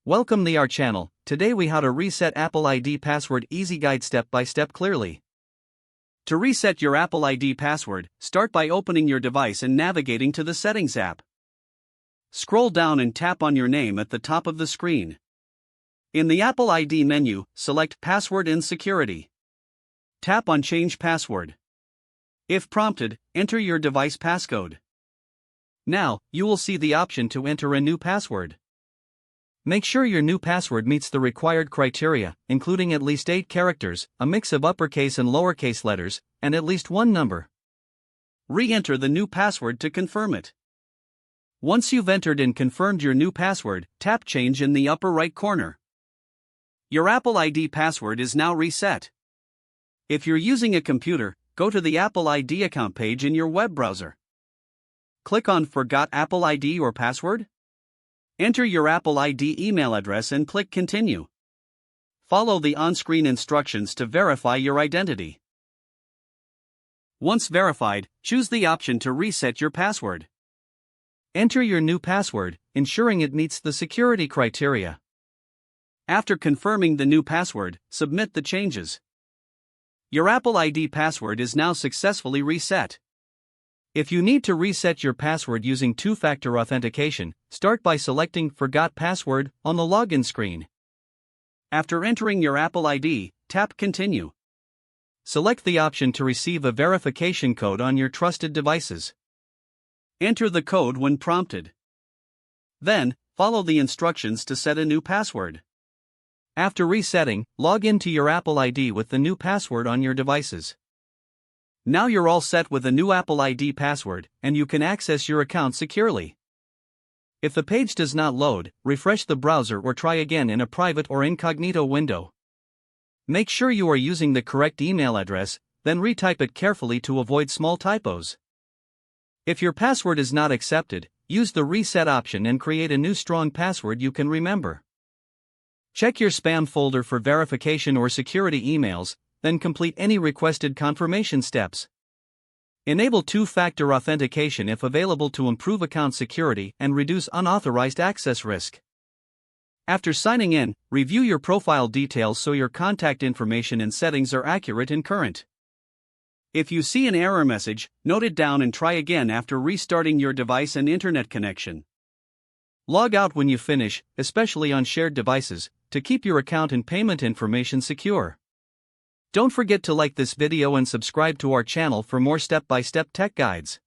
Welcome to our channel. Today we how to reset Apple ID password easy guide step by step clearly. To reset your Apple ID password, start by opening your device and navigating to the Settings app. Scroll down and tap on your name at the top of the screen. In the Apple ID menu, select Password and Security. Tap on Change Password. If prompted, enter your device passcode. Now, you will see the option to enter a new password. Make sure your new password meets the required criteria, including at least 8 characters, a mix of uppercase and lowercase letters, and at least one number. Re-enter the new password to confirm it. Once you've entered and confirmed your new password, tap Change in the upper right corner. Your Apple ID password is now reset. If you're using a computer, go to the Apple ID account page in your web browser. Click on Forgot Apple ID or Password. Enter your Apple ID email address and click Continue. Follow the on-screen instructions to verify your identity. Once verified, choose the option to reset your password. Enter your new password, ensuring it meets the security criteria. After confirming the new password, submit the changes. Your Apple ID password is now successfully reset. If you need to reset your password using two-factor authentication, start by selecting Forgot Password on the login screen. After entering your Apple ID, tap Continue. Select the option to receive a verification code on your trusted devices. Enter the code when prompted. Then, follow the instructions to set a new password. After resetting, log into your Apple ID with the new password on your devices. Now you're all set with a new Apple ID password, and you can access your account securely. If the page does not load, refresh the browser or try again in a private or incognito window. Make sure you are using the correct email address, then retype it carefully to avoid small typos. If your password is not accepted, use the reset option and create a new strong password you can remember. Check your spam folder for verification or security emails, then complete any requested confirmation steps. Enable two-factor authentication if available to improve account security and reduce unauthorized access risk. After signing in, review your profile details so your contact information and settings are accurate and current. If you see an error message, note it down and try again after restarting your device and internet connection. Log out when you finish, especially on shared devices, to keep your account and payment information secure. Don't forget to like this video and subscribe to our channel for more step-by-step tech guides.